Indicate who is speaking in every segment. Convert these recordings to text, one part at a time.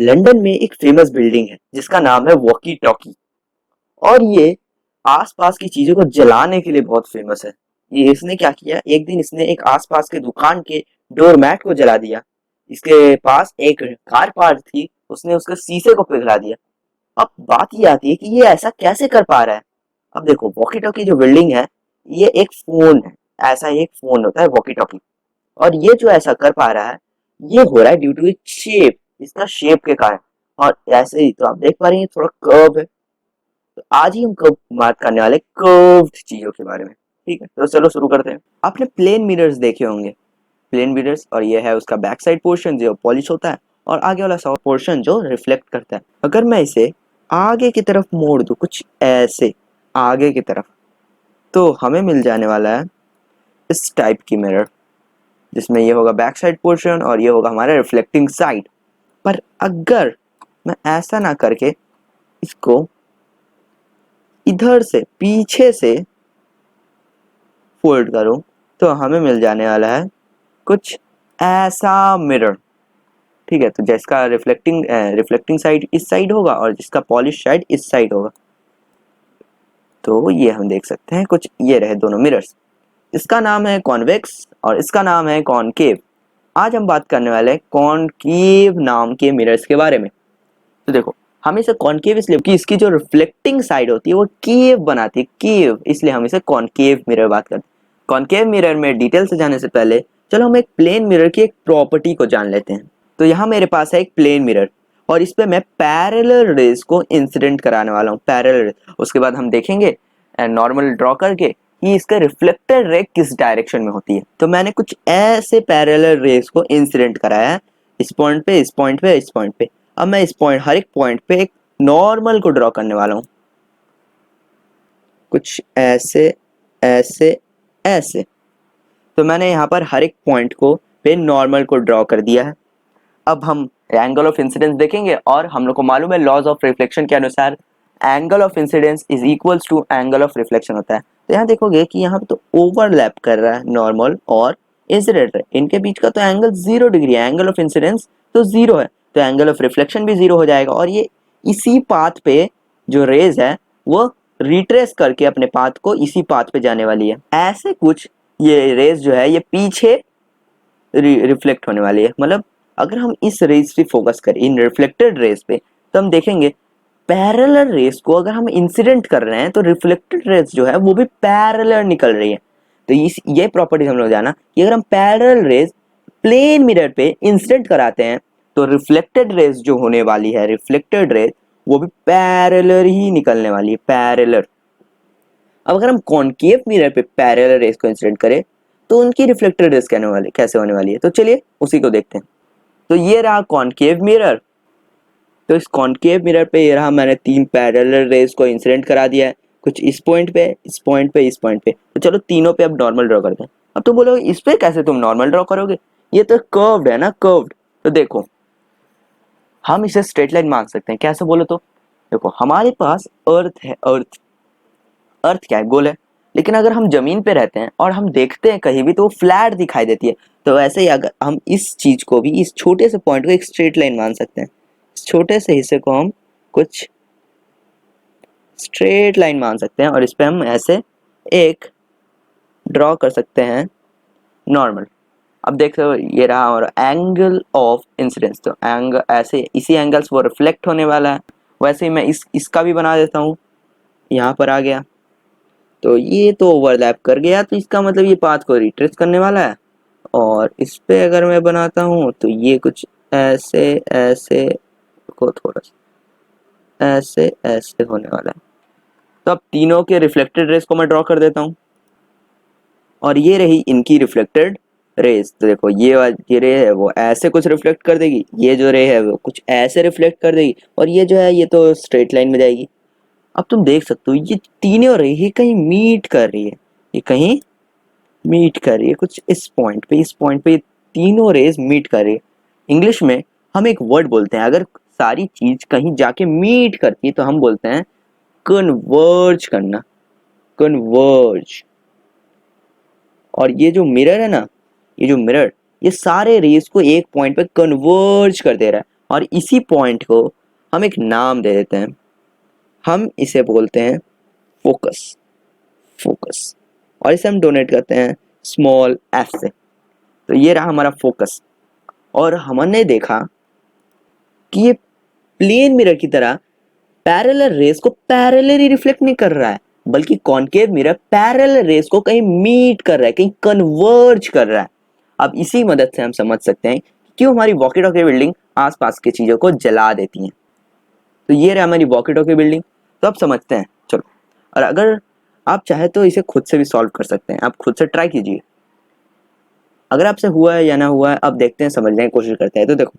Speaker 1: London में एक famous building है जिसका नाम है वॉकी टॉकी। और ये आसपास की चीजों को जलाने के लिए बहुत फेमस है। ये इसने क्या किया, एक दिन इसने एक आसपास के दुकान के डोरमैट को जला दिया। इसके पास एक कार पार्क थी, उसने उसके शीशे को पिघला दिया। अब बात ये आती है कि ये ऐसा कैसे कर पा रहा है। अब देखो, वॉकी टॉकी जो बिल्डिंग है, ये एक फोन है। ऐसा एक फोन होता है वॉकी टॉकी। और ये जो ऐसा कर पा रहा है, ये हो रहा है ड्यू टू इट्स शेप, इसका शेप के कारण। और ऐसे ही तो आप देख पा रहे हैं थोड़ा कर्व है। तो आज ही हम बात करने वाले कर्व्ड चीजों के बारे में। ठीक है, तो चलो शुरू करते हैं। आपने प्लेन मिरर्स देखे होंगे, प्लेन मिरर्स, और ये है उसका बैक साइड पोर्शन जो पॉलिश होता है, और आगे वाला पोर्शन जो रिफ्लेक्ट करता है। अगर मैं इसे आगे की तरफ मोड़ दूं, कुछ ऐसे आगे की तरफ, तो हमें मिल जाने वाला है इस टाइप की मिरर, जिसमें ये होगा बैक साइड पोर्शन और ये होगा हमारा रिफ्लेक्टिंग साइड। पर अगर मैं ऐसा ना करके इसको इधर से पीछे से फोल्ड करूं, तो हमें मिल जाने वाला है कुछ ऐसा मिरर। ठीक है, तो जिसका रिफ्लेक्टिंग साइड इस साइड होगा और जिसका पॉलिश साइड इस साइड होगा। तो ये हम देख सकते हैं, कुछ ये रहे दोनों मिरर्स। इसका नाम है कॉन्वेक्स और इसका नाम है कॉनकेव। आज हम बात करने वाले हैं कॉनकेव नाम के मिरर्स के बारे में। तो देखो, हम इसे कॉनकेव इसलिए कि इसकी जो रिफ्लेक्टिंग साइड होती है वो केव बनाती है, केव, इसलिए हम इसे कॉनकेव मिरर बात करते हैं। कॉनकेव मिरर में डिटेल से जाने से पहले चलो हम एक प्लेन मिरर की एक प्रॉपर्टी को जान लेते हैं। तो यहाँ मेरे पास है एक प्लेन मिरर और इस पे मैं पैरेलल रेज को इंसिडेंट कराने वाला हूँ, पैरेलल। उसके बाद हम देखेंगे नॉर्मल ड्रॉ करके कि इसका रिफ्लेक्टेड रे किस डायरेक्शन में होती है। तो मैंने कुछ ऐसे पैरेलल रेज को इंसिडेंट कराया है, इस पॉइंट पे, इस पॉइंट पे, इस पॉइंट पे। अब मैं इस पॉइंट, हर एक पॉइंट पे एक नॉर्मल को ड्रॉ करने वाला हूँ, कुछ ऐसे ऐसे ऐसे। तो मैंने यहाँ पर हर एक पॉइंट को पे नॉर्मल को ड्रॉ कर दिया है। अब हम एंगल ऑफ इंसिडेंस देखेंगे और हम लोग को मालूम है लॉज ऑफ रिफ्लेक्शन के अनुसार angle of incidence is equals to angle of reflection होता है। तो यहाँ देखोगे कि यहाँ पे तो ओवरलैप कर रहा है नॉर्मल और इंसिडेंट रे, इनके बीच का तो एंगल 0 डिग्री है। एंगल ऑफ इंसिडेंस तो 0 है, तो एंगल ऑफ रिफ्लेक्शन भी 0 हो जाएगा। और ये इसी पाथ पे जो रेज है वो रिट्रेस करके अपने पाथ को इसी पाथ पे जाने वाली है। ऐसे कुछ ये रेज जो है ये पीछे रिफ्लेक्ट होने वाली है। मतलब अगर हम इस रेज पे फोकस करें, इन रिफ्लेक्टेड रेज पे, तो हम देखेंगे पैरेलल रेज को अगर हम इंसिडेंट कर रहे हैं तो रिफ्लेक्टेड रेज जो है वो भी पैरेलल निकल रही है। तो ये प्रॉपर्टीज हम लोग जाना कि अगर हम पैरेलल रेज प्लेन मिरर पे इंसिडेंट कराते हैं तो रिफ्लेक्टेड रेज जो होने वाली है, रिफ्लेक्टेड रेज, वो भी पैरेलल ही निकलने वाली है, पैरेलल। अब अगर हम कॉनकेव मिरर पे पैरेलल रेज को इंसिडेंट करें तो उनकी रिफ्लेक्टेड रेज कैसे होने वाली है, तो चलिए उसी को देखते हैं। तो ये रहा कॉनकेव मिरर। तो इस कॉनकेव मिरर पे ये रहा, मैंने 3 पैरेलल रेज को इंसिडेंट करा दिया है, कुछ इस पॉइंट पे, इस पॉइंट पे, इस पॉइंट पे। तो चलो तीनों पे अब नॉर्मल ड्रॉ करते हैं। अब तुम बोलोगे इस पे कैसे तुम नॉर्मल ड्रॉ करोगे, ये तो कर्व्ड है ना, कर्व्ड। तो देखो, हम इसे स्ट्रेट लाइन मान सकते हैं, कैसे बोलो तो। देखो, हमारे पास अर्थ है, अर्थ, अर्थ क्या है, गोल है। लेकिन अगर हम जमीन पे रहते हैं और हम देखते हैं कहीं भी तो वो फ्लैट दिखाई देती है। तो वैसे ही अगर हम इस चीज को भी, इस छोटे से पॉइंट को एक स्ट्रेट लाइन मान सकते हैं। इस छोटे से हिस्से को हम कुछ स्ट्रेट लाइन मान सकते हैं और इस पे हम ऐसे एक ड्रॉ कर सकते हैं नॉर्मल। अब देख रहे हो ये रहा और एंगल ऑफ इंसिडेंस। तो एंगल ऐसे, इसी एंगल्स वो रिफ्लेक्ट होने वाला है। वैसे ही मैं इसका भी बना देता हूँ, यहाँ पर आ गया। तो ये तो ओवरलैप कर गया, तो इसका मतलब ये पाथ को रिट्रेस करने वाला है। और इस पे अगर मैं बनाता हूँ तो ये कुछ ऐसे ऐसे को थोड़ा सा ऐसे ऐसे होने वाला है। तो अब तीनों के रिफ्लेक्टेड रेस को मैं ड्रॉ कर देता हूँ और ये रही इनकी रिफ्लेक्टेड रेस। तो देखो, ये रे है वो ऐसे कुछ रिफ्लेक्ट कर देगी, ये जो रे है वो कुछ ऐसे रिफ्लेक्ट कर देगी, और ये जो है ये तो स्ट्रेट लाइन में जाएगी। अब तुम देख सकते हो ये तीनों रे ये कहीं मीट कर रही है, ये कहीं मीट कर रही है, कुछ इस पॉइंट पे, इस पॉइंट पे तीनों रेज मीट कर रही है। इंग्लिश में हम एक वर्ड बोलते हैं, अगर सारी चीज कहीं जाके मीट करती है तो हम बोलते हैं कन्वर्ज करना, कन्वर्ज। और ये जो मिरर है ना, ये जो मिरर, ये सारे रेज को एक पॉइंट पे कन्वर्ज कर दे रहा है। और इसी पॉइंट को हम एक नाम दे देते हैं, हम इसे बोलते हैं फोकस। फोकस, और इसे हम डोनेट करते हैं स्मॉल एफ से। तो ये रहा हमारा फोकस। और हमने देखा कि ये प्लेन मिरर की तरह पैरेलल रेस को पैरेलली रिफ्लेक्ट नहीं कर रहा है, बल्कि कॉनकेव मिरर पैरेलल रेस को कहीं मीट कर रहा है, कहीं कन्वर्ज कर रहा है। अब इसी मदद से हम समझ सकते हैं क्यों हमारी वॉकी टॉकी बिल्डिंग आसपास की चीजों को जला देती है। तो ये रहा हमारी वॉकी टॉकी बिल्डिंग। तो अब समझते हैं, चलो। और अगर आप चाहे तो इसे खुद से भी सॉल्व कर सकते हैं, आप खुद से ट्राई कीजिए। अगर आपसे हुआ है या ना हुआ है, अब देखते हैं, समझने की कोशिश करते हैं। तो देखो,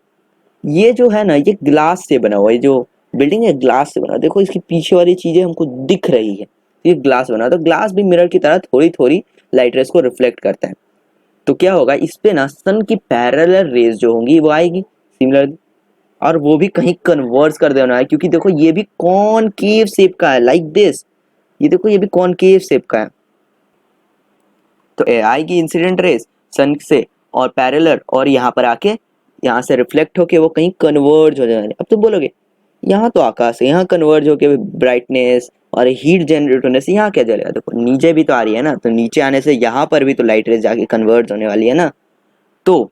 Speaker 1: ये जो है ना, ये ग्लास से बना हुआ है, जो बिल्डिंग है ग्लास से बना। देखो इसकी पीछे वाली चीजें हमको दिख रही है, ये ग्लास बना। तो ग्लास भी मिरर की तरह थोड़ी थोड़ी लाइट रेस को रिफ्लेक्ट करता है। तो क्या होगा, इस पे ना सन की पैरेलल रेस जो होंगी वो आएगी सिमिलरली, और वो भी कहीं कन्वर्ज कर देना है, क्योंकि देखो ये भी कॉनकेव शेप का है, लाइक दिस। ये देखो ये भी कॉनकेव शेप का है। तो ये आएगी इंसिडेंट रेस सन से और पैरेलल, और यहाँ पर आके यहाँ से रिफ्लेक्ट होके वो कहीं कन्वर्ज हो जाए। अब तुम बोलोगे यहाँ तो आकाश है, यहाँ कन्वर्ज होके ब्राइटनेस और हीट जनरेट होने से यहाँ क्या जलेगा। देखो नीचे भी तो आ रही है ना, तो नीचे आने से यहाँ पर भी तो लाइट रेज जाके कन्वर्ज होने वाली है ना। तो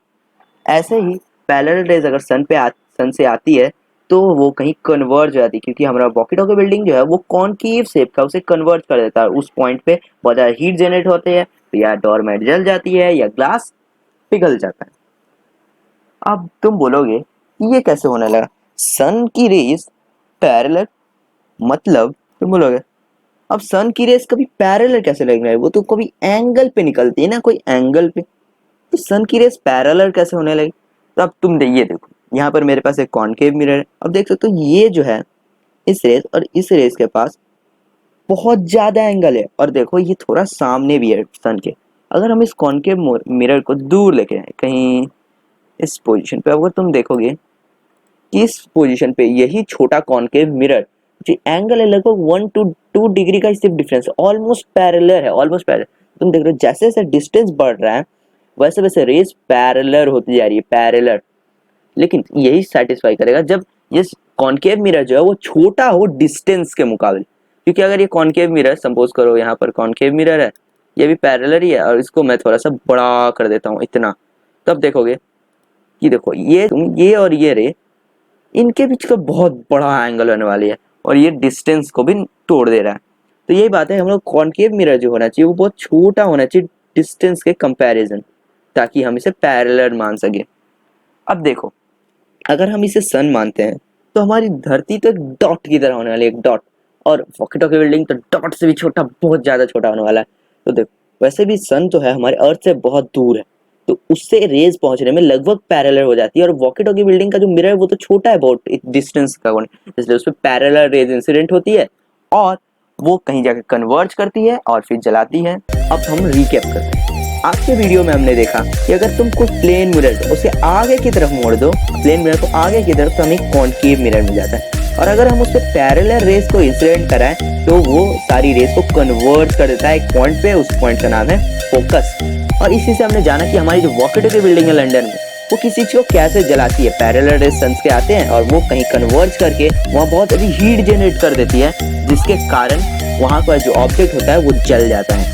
Speaker 1: ऐसे ही पैरेलल रेज अगर सन से आती है तो वो कहीं कन्वर्ज हो जाती है, क्योंकि हमारा वॉकी टॉकी बिल्डिंग जो है वो कॉनकेव शेप का, उसे कन्वर्ज कर देता है। उस पॉइंट पे बहुत ज़्यादा हीट जनरेट होते हैं, तो या डोरमेट जल जाती है या ग्लास पिघल जाता है। अब तुम बोलोगे ये कैसे होने लगा, सन की रेज पैरेलल, मतलब तुम बोलोगे अब सन की रेज कभी पैरेलल कैसे लगने लगी, वो तो कभी एंगल पे निकलती है ना, कोई एंगल पे, तो सन की रेज पैरेलल कैसे होने लगी। तो अब तुम ये देखो, यहाँ पर मेरे पास एक कॉनकेव मिरर है। अब देख सकते हो ये जो है इस रेज और इस रेज के पास बहुत ज्यादा एंगल है, और देखो ये थोड़ा सामने भी है सन के। अगर हम इस कॉनकेव मिरर को दूर लेके आए कहीं इस पोजीशन पे, अगर तुम देखोगे कि इस पोजीशन पे यही छोटा कॉनकेव मिरर जो एंगल है लगभग 1 to 2 डिग्री का सिर्फ डिफरेंस है, ऑलमोस्ट पैरेलल है, ऑलमोस्ट पैरेलल। तुम देख रहे हो जैसे जैसे डिस्टेंस बढ़ रहा है वैसे वैसे रेस पैरेलल होती जा रही है, पैरेलल। लेकिन यही सेटिस्फाई करेगा जब ये कॉनकेव मिरर जो है वो छोटा हो डिस्टेंस के मुकाबले। क्योंकि अगर ये कॉनकेव मिरर, सपोज करो यहाँ पर कॉनकेव मिरर है, ये भी पैरेलल ही है, और इसको मैं थोड़ा सा बड़ा कर देता हूँ इतना, तब देखोगे कि देखो ये और ये रे, इनके बीच का बहुत बड़ा एंगल होने वाली है, और ये डिस्टेंस को भी तोड़ दे रहा है। तो यही बात है, हम लोग कॉनकेव मिरर जो होना चाहिए वो बहुत छोटा होना चाहिए डिस्टेंस के कंपैरिजन, ताकि हम इसे पैरेलल मान सके। अब देखो, अगर हम इसे सन मानते हैं तो हमारी धरती तो एक डॉट की तरह होने वाली है, एक डॉट, और वॉकी टॉकी बिल्डिंग तो डॉट से भी छोटा, बहुत ज्यादा छोटा होने वाला है। तो देखो वैसे भी सन तो है हमारे अर्थ से बहुत दूर है, तो उससे रेज पहुंचने में लगभग पैरेलल हो जाती है। और वॉकी टॉकी बिल्डिंग का जो मिरर है वो तो छोटा है बहुत डिस्टेंस का, इसलिए उस पर पैरेलल रेज इंसिडेंट होती है और वो कहीं जाकर कन्वर्ज करती है और फिर जलाती है। अब हम रिकैप करते हैं। आज के वीडियो में हमने देखा कि अगर तुम कोई प्लेन मिरर उसे आगे की तरफ मोड़ दो, प्लेन मिरर को आगे की तरफ, तो हमें कॉनकेव मिरर मिल जाता है। और अगर हम उससे पैरेलल रेस को इंसिडेंट कराएं तो वो सारी रेस को कन्वर्ट कर देता है एक पॉइंट पे, उस पॉइंट का नाम है फोकस। और इसी से हमने जाना कि हमारी जो वॉकी टॉकी बिल्डिंग है लंदन में, वो किसी चीज को कैसे जलाती है। पैरेलल रेस सन्स के आते हैं और वो कहीं कन्वर्ज करके वहाँ बहुत अधिक हीट जनरेट कर देती है, जिसके कारण वहाँ का जो ऑब्जेक्ट होता है वो जल जाता है।